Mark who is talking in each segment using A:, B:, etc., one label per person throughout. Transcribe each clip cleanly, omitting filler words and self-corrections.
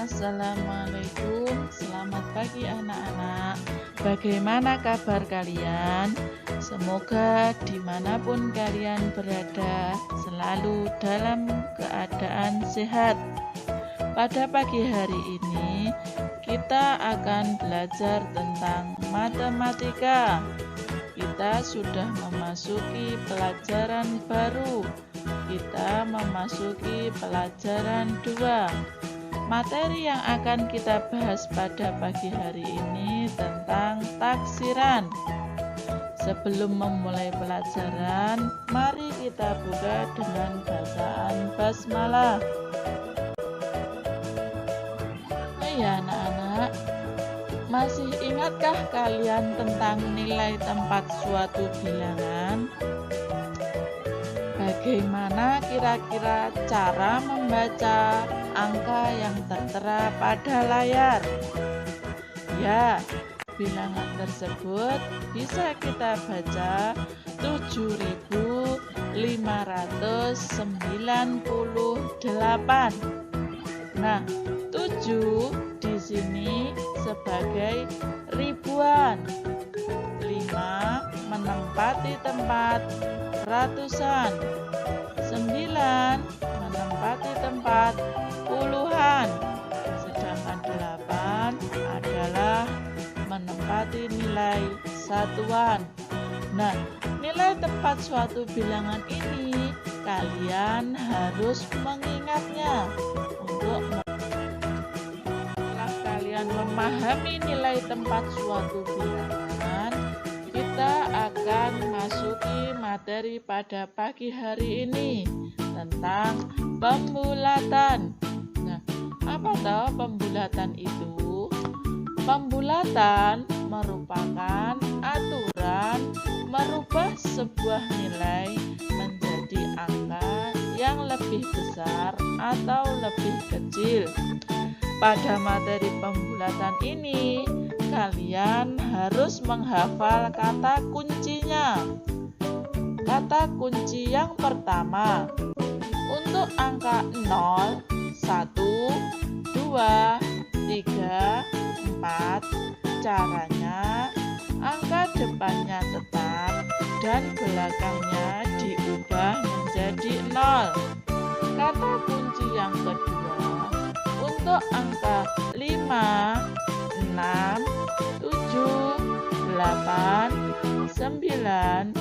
A: Assalamualaikum, selamat pagi anak-anak. Bagaimana kabar kalian? Semoga dimanapun kalian berada selalu dalam keadaan sehat. Pada pagi hari ini kita akan belajar tentang matematika. Kita sudah memasuki pelajaran baru. Kita memasuki pelajaran 2. Materi yang akan kita bahas pada pagi hari ini tentang taksiran. Sebelum memulai pelajaran, mari kita buka dengan bacaan basmalah. Ya anak-anak, masih ingatkah kalian tentang nilai tempat suatu bilangan? Bagaimana kira-kira cara membaca angka yang tertera pada layar? Ya, bilangan tersebut bisa kita baca 7.598. Nah, 7 di sini sebagai ribuan. 5 menempati tempat ratusan. 9 menempati tempat puluhan. Sedangkan 8 adalah menempati nilai satuan. Nah, nilai tempat suatu bilangan ini kalian harus mengingatnya. Setelah kalian memahami nilai tempat suatu bilangan, kita akan masuki materi pada pagi hari ini tentang pembulatan. Nah, apa tahu pembulatan itu? Pembulatan merupakan aturan merubah sebuah nilai menjadi angka yang lebih besar atau lebih kecil. Pada materi pembulatan ini, kalian harus menghafal kata kuncinya. Kata kunci yang pertama, untuk angka 0, 1, 2, 3, 4, caranya angka depannya tetap dan belakangnya diubah menjadi 0. Kata kunci yang kedua, untuk angka 5, 6, 7, 8, 9,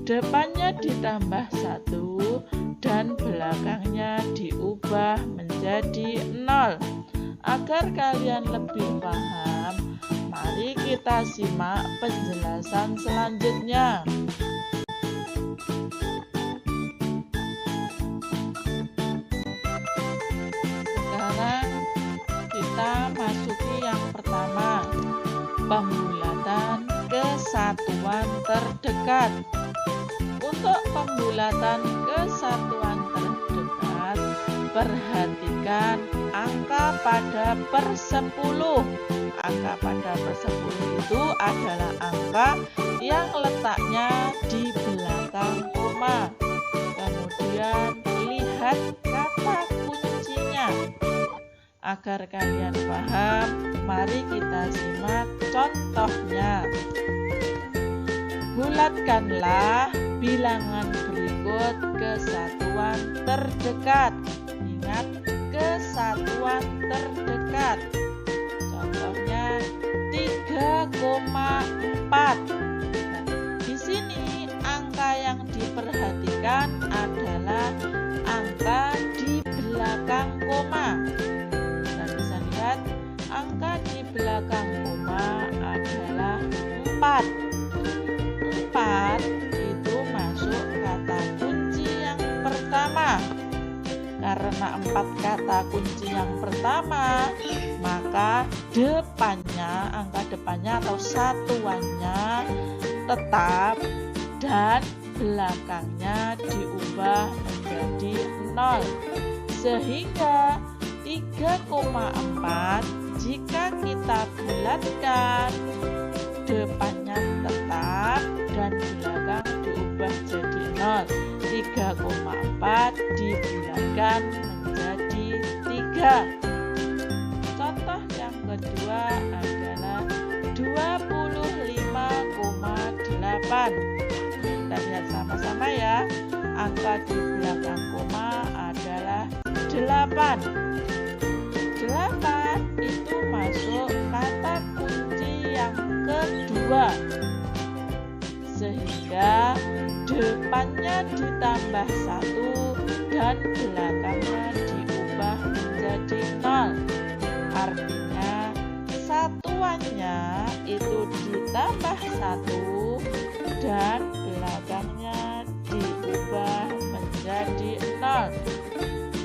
A: depannya ditambah 1 dan belakangnya diubah menjadi 0. Agar kalian lebih paham, mari kita simak penjelasan selanjutnya. Sekarang kita masuki yang pertama, pembulatan kesatuan terdekat. Untuk pembulatan kesatuan terdekat, perhatikan angka pada per 10. Angka pada per 10 itu adalah angka yang letaknya di belakang koma. Kemudian lihat kata kuncinya. Agar kalian paham, mari kita simak contohnya. Bulatkanlah bilangan berikut kesatuan terdekat. Ingat, kesatuan terdekat. Contohnya 3,4. Nah, di sini angka yang diperhatikan adalah angka di belakang koma. Kita bisa lihat angka di belakang koma adalah 4. 4 itu masuk kata kunci yang pertama. Karena 4 kata kunci yang pertama, maka depannya, angka depannya atau satuannya tetap dan belakangnya diubah menjadi 0. Sehingga 3,4 jika kita bulatkan, depannya tetap dan belakang diubah jadi 0. 3,4 dibulatkan menjadi 3. pertama ya. Angka di belakang koma adalah 8. 8 itu masuk kata kunci yang kedua. Sehingga depannya ditambah 1 dan belakangnya diubah menjadi 0. Artinya satuannya itu ditambah 1 dan belakangnya diubah menjadi 0.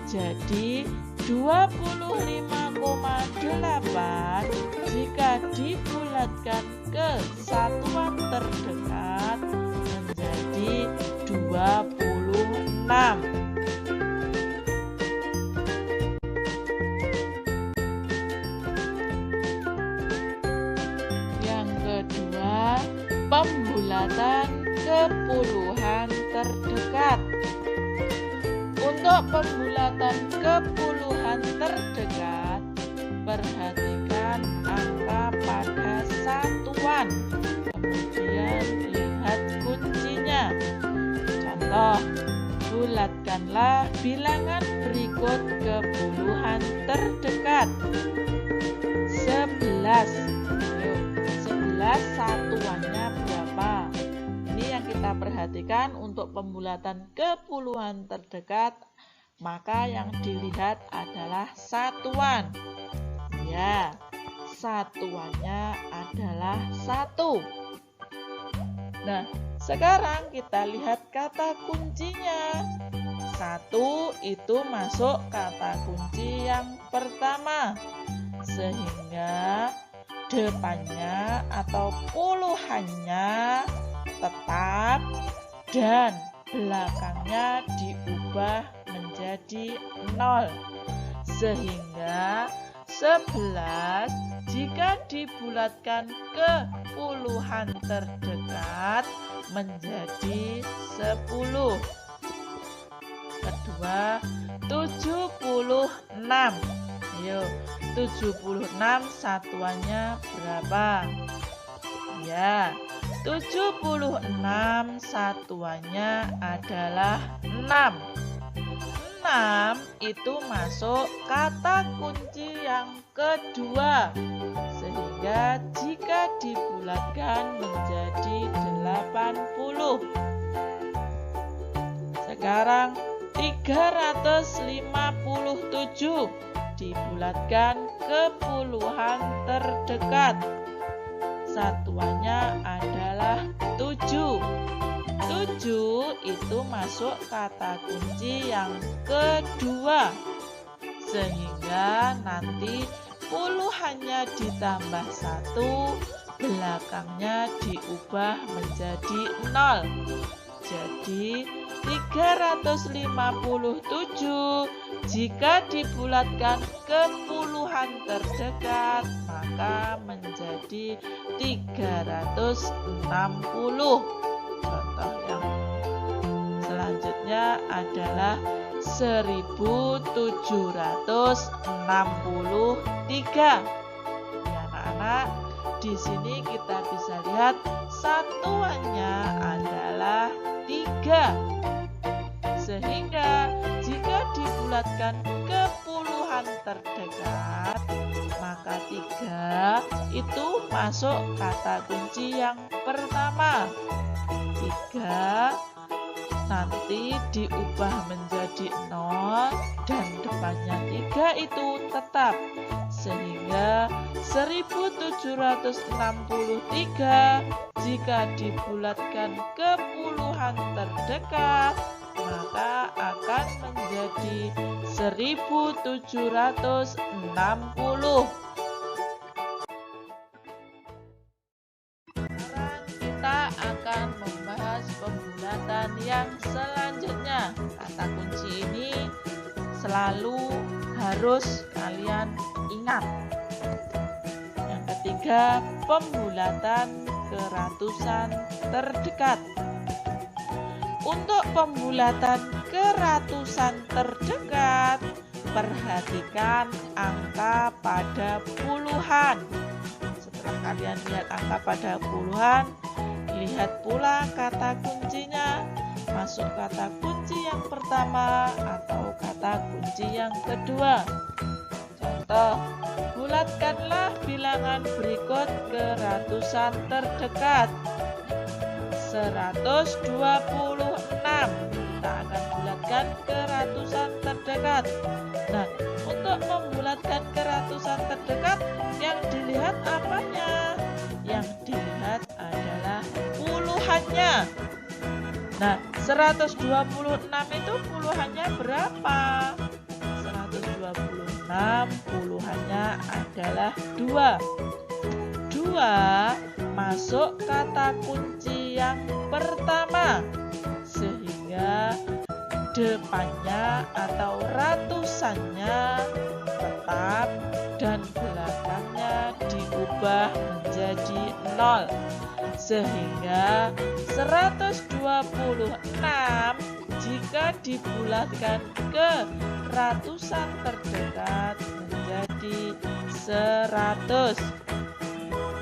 A: Jadi 25,8 jika dibulatkan ke satuan terdekat menjadi 26. Yang kedua, pembulatan ke puluhan terdekat. Untuk pembulatan ke puluhan terdekat, perhatikan angka pada satuan. Kemudian lihat kuncinya. Contoh, bulatkanlah bilangan berikut ke puluhan terdekat. 11. 11 satuannya berapa? Ini yang kita perhatikan untuk pembulatan ke puluhan terdekat, maka yang dilihat adalah satuan. Ya, satuannya adalah 1. Nah, sekarang kita lihat kata kuncinya. 1 itu masuk kata kunci yang pertama. Sehingga depannya atau puluhannya tetap dan belakangnya diubah menjadi 0. Sehingga 11 jika dibulatkan ke puluhan terdekat menjadi 10. Kedua, 76. Ayo, 76 satuannya berapa? Ya, 76 satuannya adalah 6. 6 itu masuk kata kunci yang kedua. Sehingga jika dibulatkan menjadi 80. Sekarang 357 dibulatkan ke puluhan terdekat. Satuannya adalah 7. 7 itu masuk kata kunci yang kedua. Sehingga nanti puluhannya ditambah 1, belakangnya diubah menjadi 0. Jadi 357 jika dibulatkan ke puluhan terdekat maka menjadi 360. Contoh yang selanjutnya adalah 1763. Ya, anak-anak, di sini kita bisa lihat satuannya adalah 3. Sehingga jika dibulatkan ke puluhan terdekat, maka 3 itu masuk kata kunci yang pertama. 3 nanti diubah menjadi 0 dan depannya 3 itu tetap. Sehingga 1763 jika dibulatkan ke puluhan terdekat maka akan menjadi 1760. Sekarang kita akan membahas pembulatan yang selanjutnya. Kata kunci ini selalu harus kalian ingat. Yang ketiga, pembulatan ke ratusan terdekat. Untuk pembulatan ke ratusan terdekat, perhatikan angka pada puluhan. Setelah kalian lihat angka pada puluhan, lihat pula kata kuncinya. masuk kata kunci yang pertama atau kata kunci yang kedua. Contoh, bulatkanlah bilangan berikut ke ratusan terdekat. 126. Kita akan bulatkan ke ratusan terdekat. Nah, untuk membulatkan ke ratusan terdekat, yang dilihat apanya? Yang dilihat adalah puluhannya. Nah, 126 itu puluhannya berapa? 126 puluhannya adalah 2. 2 masuk kata kunci yang pertama, sehingga depannya atau ratusannya tetap dan belakangnya diubah menjadi 0. Sehingga 126 jika dibulatkan ke ratusan terdekat menjadi 100.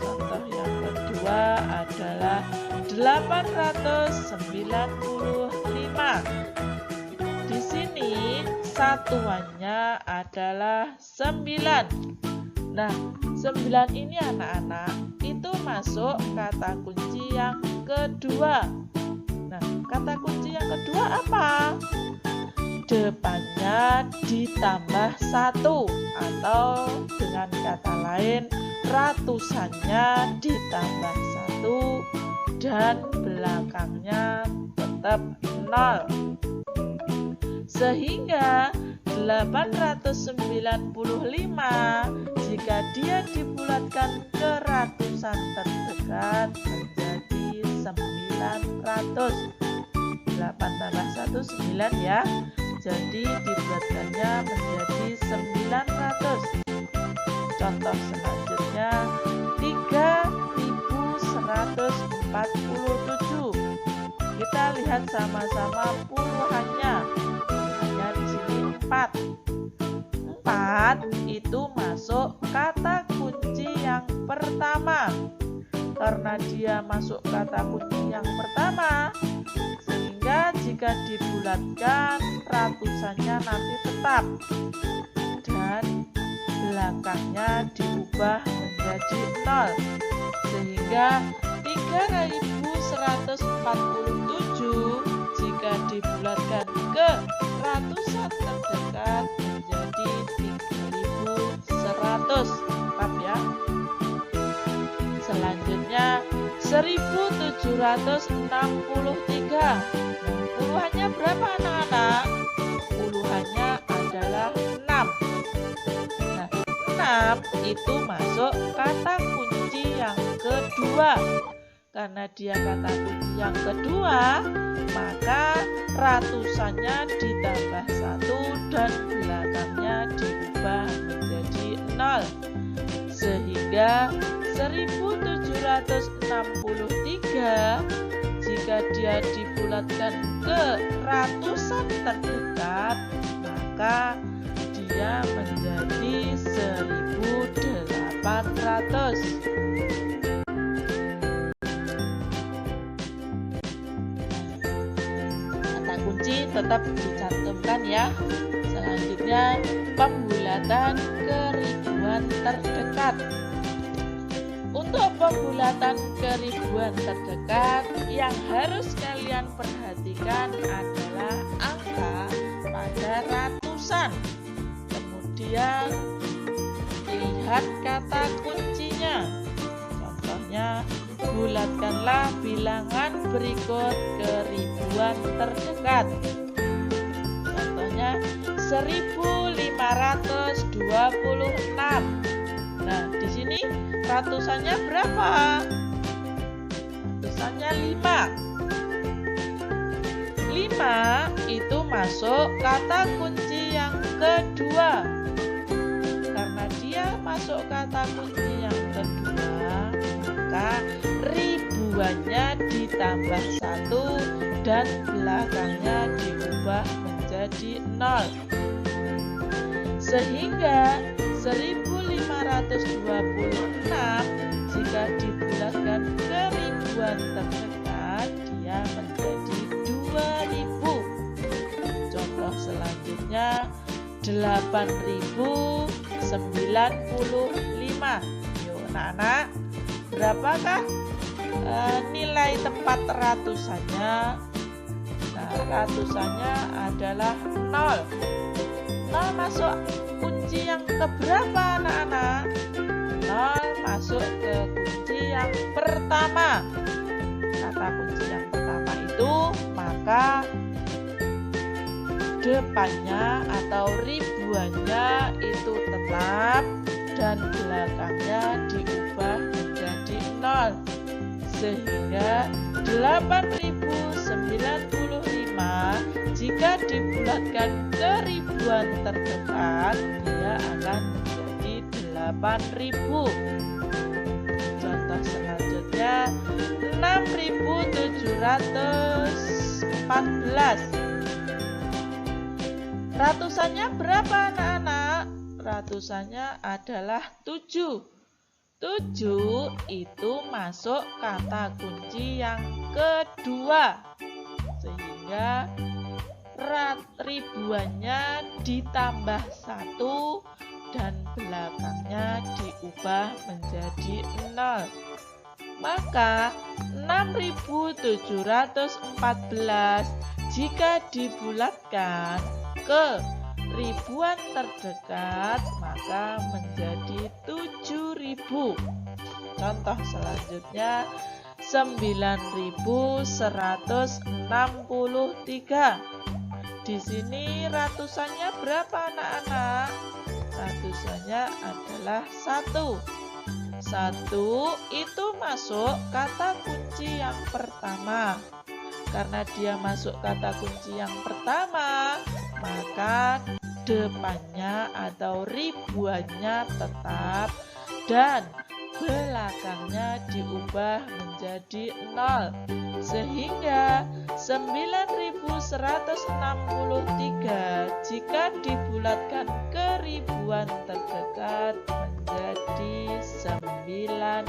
A: Contoh yang kedua adalah 895. Di sini satuannya adalah 9. Nah, 9 ini anak-anak itu masuk kata kunci yang kedua. Nah, kata kunci yang kedua apa? Depannya ditambah 1 atau dengan kata lain ratusannya ditambah 1 dan belakangnya tetap 0. Sehingga 895 jika dia dibulatkan ke ratusan terdekat menjadi 900. 8 tambah 1 9 ya. Jadi dibulatkannya menjadi 900. Contoh selanjutnya 3147. Kita lihat sama-sama puluhannya. Hanya di sini 4. 4 itu masuk kata kunci yang pertama. Karena dia masuk kata kunci yang pertama, sehingga jika dibulatkan ratusannya nanti tetap dan belakangnya diubah menjadi 0. Sehingga 3147 jika dibulatkan ke ratusan terdekat menjadi 3100. Tetap ya. Selanjutnya 1763. Puluhannya berapa anak-anak? Puluhannya adalah 6. Nah, 6 itu masuk kata kunci yang kedua. Karena dia kata kunci yang kedua, maka ratusannya ditambah 1 dan belakangnya diubah menjadi 0. Sehingga 1763 jika dia dibulatkan ke ratusan terdekat, maka dia menjadi 1800. Kata kunci tetap dicantumkan ya. Selanjutnya pembulatan ke ribuan terdekat. Untuk pembulatan ke ribuan terdekat, yang harus kalian perhatikan adalah angka pada ratusan. Kemudian lihat kata kuncinya. Contohnya, bulatkanlah bilangan berikut ke ribuan terdekat. Contohnya 1526. Nah, di sini ratusannya berapa? Ratusannya 5. 5 itu masuk kata kunci yang kedua. Karena dia masuk kata kunci yang kedua, maka ribuannya ditambah 1 dan belakangnya diubah menjadi 0. Sehingga 1526 jika dibulatkan ke ribuan terdekat, dia menjadi 2000. 8.095. Yuk anak-anak, berapakah nilai tempat ratusannya? Nah, ratusannya adalah 0. 0 masuk kunci yang keberapa anak-anak? 0 masuk ke kunci yang pertama. Kata kunci yang pertama itu, maka depannya atau ribuannya itu tetap dan belakangnya diubah menjadi 0. Sehingga 8.095 jika dibulatkan ke ribuan terdekat, dia akan menjadi 8.000. Contoh selanjutnya 6.714. Ratusannya berapa anak-anak? Ratusannya adalah 7. 7 itu masuk kata kunci yang kedua. Sehingga ribuannya ditambah 1 dan belakangnya diubah menjadi 0. Maka 6.714 jika dibulatkan ke ribuan terdekat maka menjadi 7.000. Contoh selanjutnya 9.163. Di sini ratusannya berapa anak-anak? Ratusannya adalah 1. 1 itu masuk kata kunci yang pertama. Karena dia masuk kata kunci yang pertama, maka depannya atau ribuannya tetap dan belakangnya diubah menjadi 0. Sehingga 9.163 jika dibulatkan ke ribuan terdekat menjadi 9.000.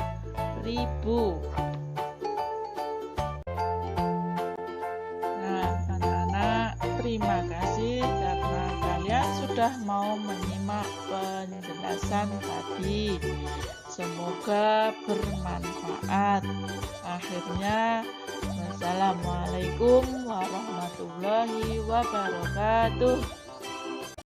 A: Terima kasih karena kalian sudah mau menyimak penjelasan tadi. Semoga bermanfaat. Akhirnya, wassalamualaikum warahmatullahi wabarakatuh.